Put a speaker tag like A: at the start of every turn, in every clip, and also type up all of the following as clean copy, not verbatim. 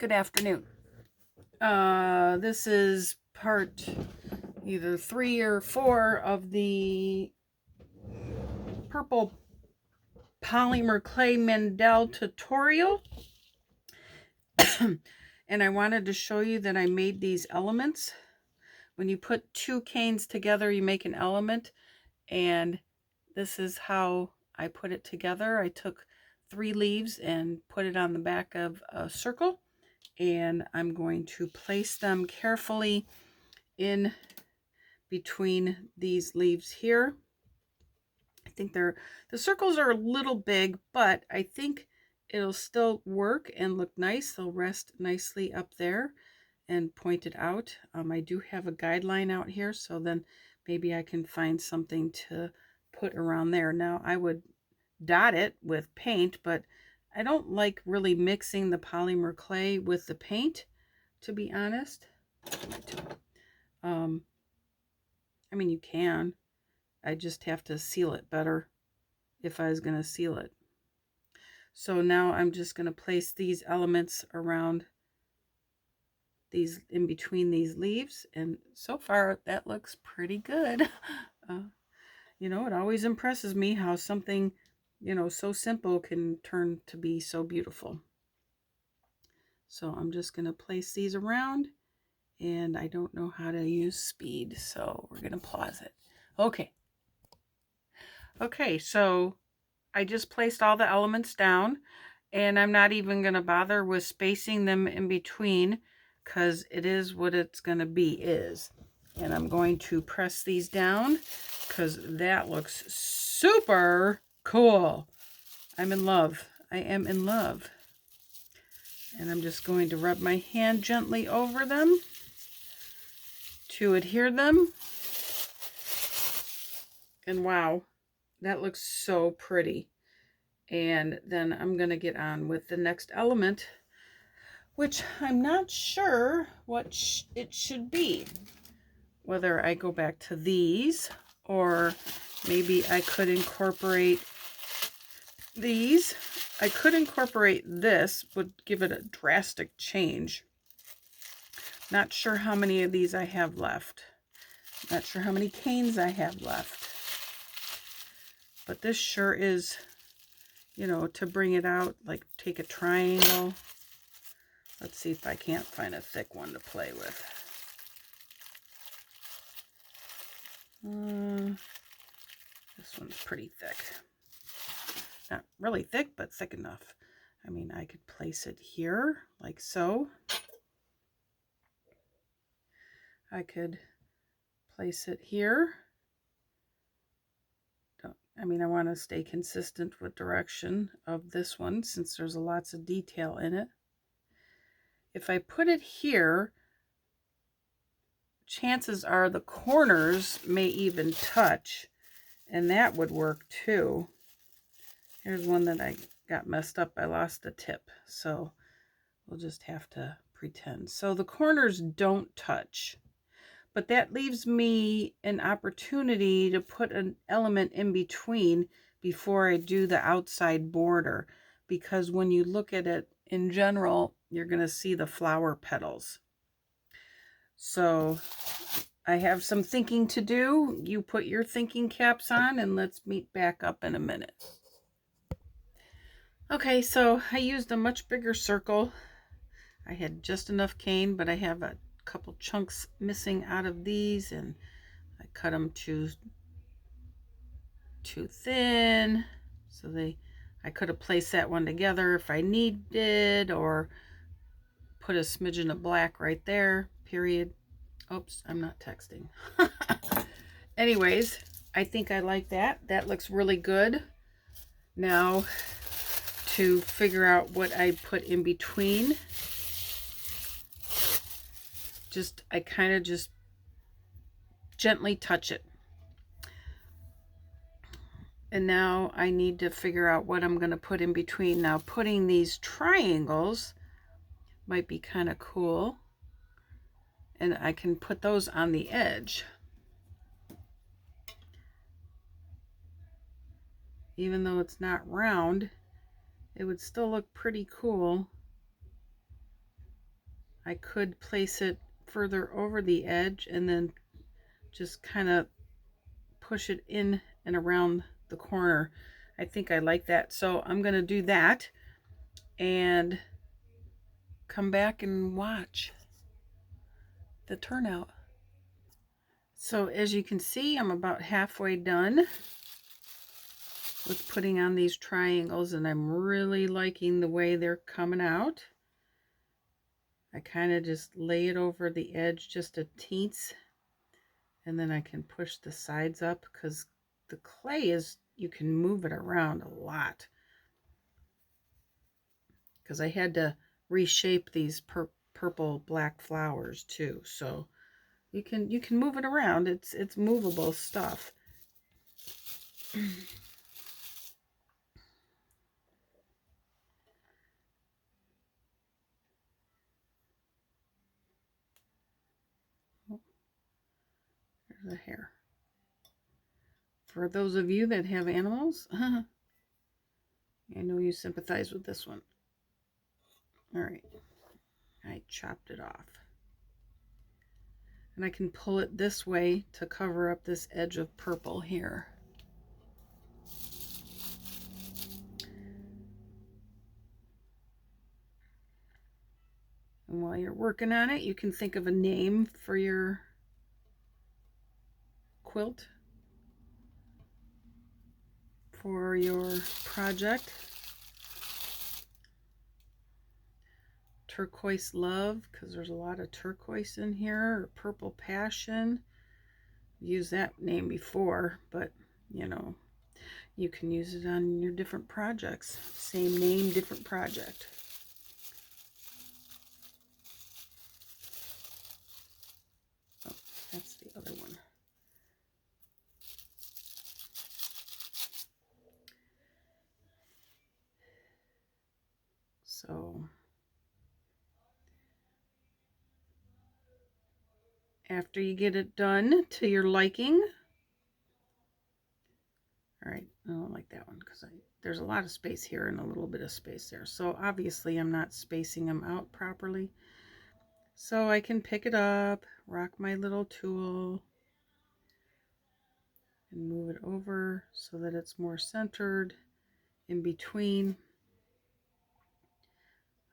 A: Good afternoon. This is part either 3 or 4 of the purple polymer clay Mandel tutorial. And I wanted to show you that I made these elements. When you put 2 canes together, you make an element, and this is how I put it together. I took 3 leaves and put it on the back of a circle, and I'm going to place them carefully in between these leaves here. I think the circles are a little big, but I think it'll still work and look nice. They'll rest nicely up there and point it out. I do have a guideline out here, so then maybe I can find something to put around there. Now I would dot it with paint, but I don't like really mixing the polymer clay with the paint, to be honest. I mean, you can. I just have to seal it better if I was going to seal it. So now I'm just going to place these elements around these, in between these leaves, and so far that looks pretty good. You know, it always impresses me how something, you know, so simple can turn to be so beautiful. So I'm just going to place these around, and I don't know how to use speed, so we're going to pause it. Okay, so I just placed all the elements down, and I'm not even going to bother with spacing them in between, because it is what it's going to be is. And I'm going to press these down because that looks super cool. I'm in love. I am in love. And I'm just going to rub my hand gently over them to adhere them. And wow, that looks so pretty. And then I'm going to get on with the next element, which I'm not sure what it should be. Whether I go back to these, or maybe I could incorporate these. I could incorporate this, would give it a drastic change. Not sure how many of these I have left. Not sure how many canes I have left. But this sure is, you know, to bring it out, like take a triangle. Let's see if I can't find a thick one to play with. This one's pretty thick. Not really thick, but thick enough. I mean, I could place it here, like so. I could place it here. I mean, I want to stay consistent with direction of this one since there's lots of detail in it. If I put it here, chances are the corners may even touch, and that would work too. Here's one that I got messed up. I lost the tip, so we'll just have to pretend. So the corners don't touch, but that leaves me an opportunity to put an element in between before I do the outside border, because when you look at it in general, you're going to see the flower petals. So I have some thinking to do. You put your thinking caps on, and let's meet back up in a minute. Okay, so I used a much bigger circle. I had just enough cane, but I have a couple chunks missing out of these, and I cut them too thin, so I could have placed that one together if I needed, or put a smidgen of black right there, period. Oops, I'm not texting. Anyways, I think I like that. That looks really good. Now to figure out what I put in between. I kind of just gently touch it. And now I need to figure out what I'm going to put in between. Now putting these triangles might be kind of cool. And I can put those on the edge. Even though it's not round, it would still look pretty cool. I could place it further over the edge and then just kind of push it in and around the corner. I think I like that. So I'm going to do that and come back and watch the turnout. So as you can see, I'm about halfway done with putting on these triangles, and I'm really liking the way they're coming out. I kind of just lay it over the edge just a teens, and then I can push the sides up because the clay is, you can move it around a lot. Because I had to reshape these purple black flowers too, so you can move it around. It's movable stuff. Oh, there's a hair. For those of you that have animals, I know you sympathize with this one. All right, I chopped it off. And I can pull it this way to cover up this edge of purple here. And while you're working on it, you can think of a name for your quilt, for your project. Turquoise Love, because there's a lot of turquoise in here, or Purple Passion. I've used that name before, but you know, you can use it on your different projects. Same name, different project. Oh, that's the other one. So after you get it done to your liking, all right, I don't like that one because there's a lot of space here and a little bit of space there. So obviously I'm not spacing them out properly. So I can pick it up, rock my little tool, and move it over so that it's more centered in between.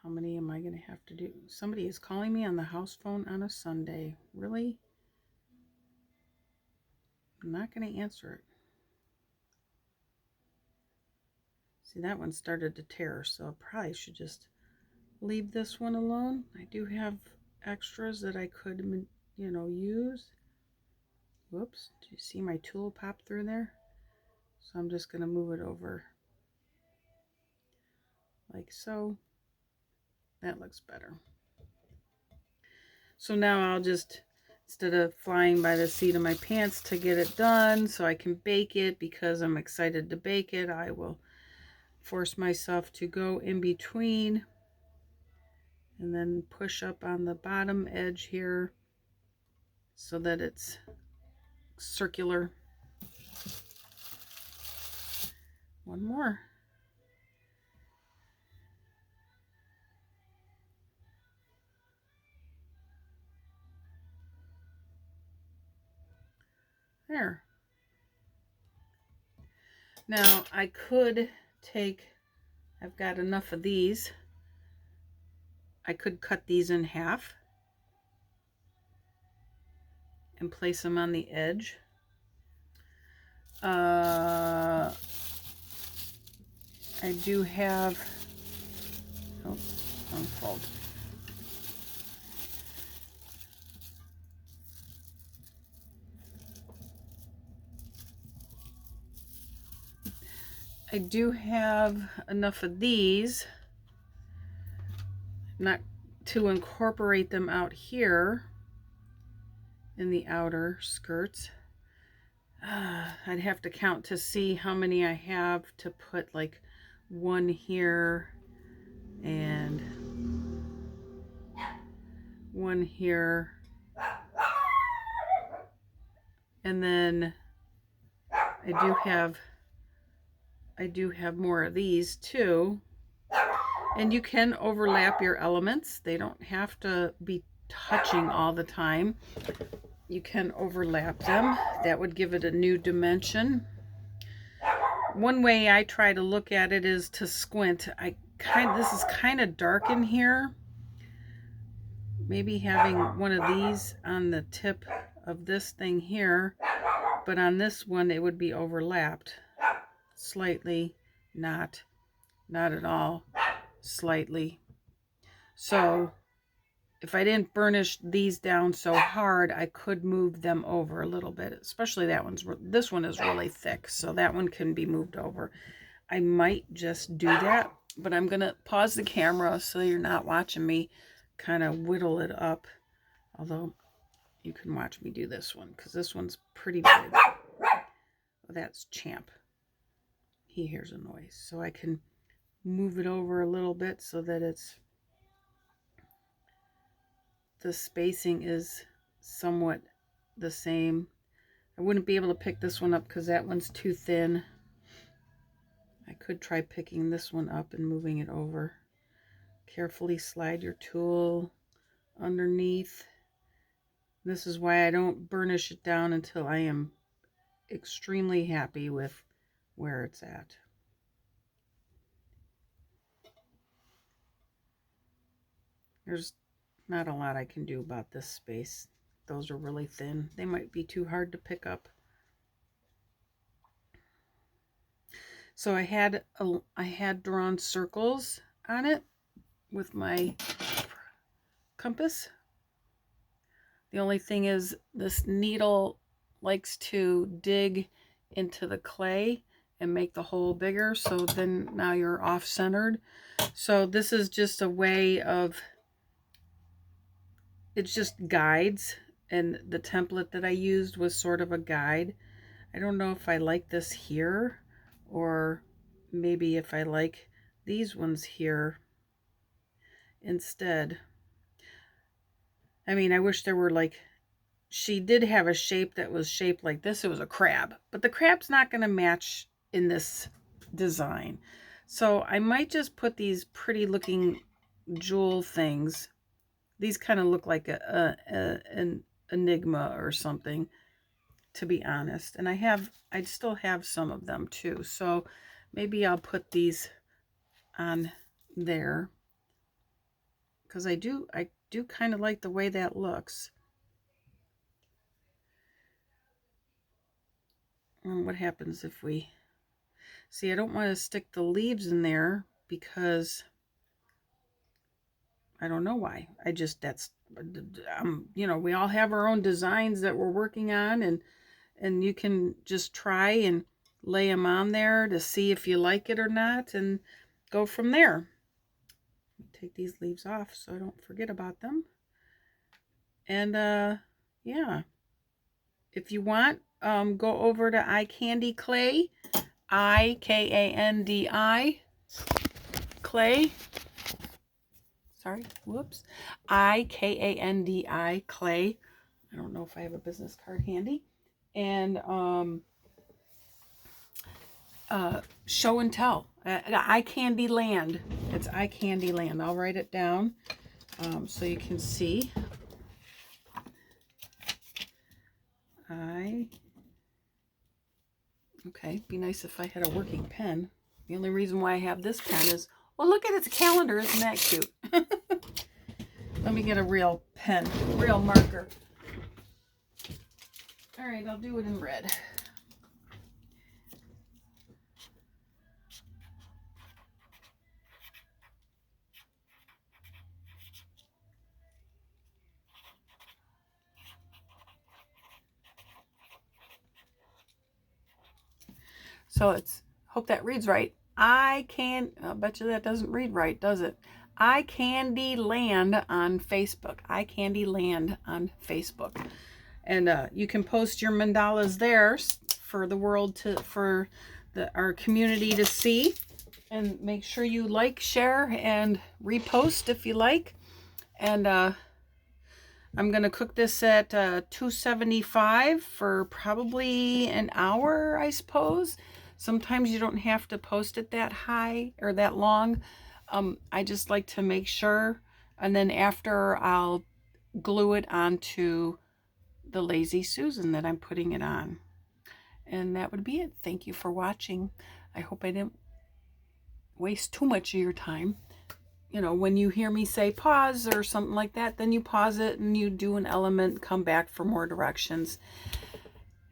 A: How many am I going to have to do? Somebody is calling me on the house phone on a Sunday. Really? I'm not going to answer it. See, that one started to tear, so I probably should just leave this one alone. I do have extras that I could, you know, use. Whoops, do you see my tool pop through there? So I'm just going to move it over like so. That looks better. So now I'll just, instead of flying by the seat of my pants to get it done so I can bake it, because I'm excited to bake it, I will force myself to go in between and then push up on the bottom edge here so that it's circular. One more. There. Now I could take, I've got enough of these, I could cut these in half and place them on the edge. I do have, oh, unfold. I do have enough of these, not to incorporate them out here in the outer skirts. I'd have to count to see how many I have to put, like one here and one here, and then I do have more of these too. And you can overlap your elements. They don't have to be touching all the time. You can overlap them. That would give it a new dimension. One way I try to look at it is to squint. This is kind of dark in here. Maybe having one of these on the tip of this thing here, but on this one it would be overlapped slightly, not at all, slightly. So if I didn't burnish these down so hard, I could move them over a little bit, especially this one is really thick, so that one can be moved over. I might just do that, but I'm gonna pause the camera so you're not watching me kind of whittle it up, although you can watch me do this one because this one's pretty big. Oh, that's Champ. He hears a noise, so I can move it over a little bit so that the spacing is somewhat the same. I wouldn't be able to pick this one up because that one's too thin. I could try picking this one up and moving it over. Carefully slide your tool underneath. This is why I don't burnish it down until I am extremely happy with where it's at. There's not a lot I can do about this space. Those are really thin. They might be too hard to pick up. So I had drawn circles on it with my compass. The only thing is this needle likes to dig into the clay and make the hole bigger, so then now you're off-centered. So this is just a way of, it's just guides, and the template that I used was sort of a guide. I don't know if I like this here, or maybe if I like these ones here instead. I mean, I wish there were like, she did have a shape that was shaped like this. It was a crab, but the crab's not going to match in this design. So I might just put these pretty looking jewel things. These kind of look like an enigma or something, to be honest. And I still have some of them too. So maybe I'll put these on there because I do kind of like the way that looks. And what happens if we see? I don't want to stick the leaves in there because I don't know why. You know, we all have our own designs that we're working on, and you can just try and lay them on there to see if you like it or not and go from there. Take these leaves off so I don't forget about them. And yeah, if you want, go over to ikandclay, ikandi clay. Sorry, whoops. ikandi clay. I don't know if I have a business card handy. And show and tell. iKandyland. It's iKandyland. I'll write it down so you can see. Okay, be nice if I had a working pen. The only reason why I have this pen is, well, look at it, it's a calendar. Isn't that cute? Let me get a real pen, real marker. All right, I'll do it in red. So it's, hope that reads right. I'll bet you that doesn't read right, does it? iKandyland on Facebook. iKandyland on Facebook. And you can post your mandalas there for the world for our community to see. And make sure you like, share, and repost if you like. And I'm going to cook this at 275 for probably an hour, I suppose. Sometimes you don't have to post it that high or that long. I just like to make sure, and then after I'll glue it onto the Lazy Susan that I'm putting it on. And that would be it. Thank you for watching. I hope I didn't waste too much of your time. You know, when you hear me say pause or something like that, then you pause it and you do an element, come back for more directions.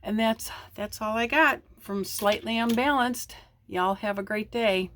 A: And that's all I got from Slightly Unbalanced. Y'all have a great day.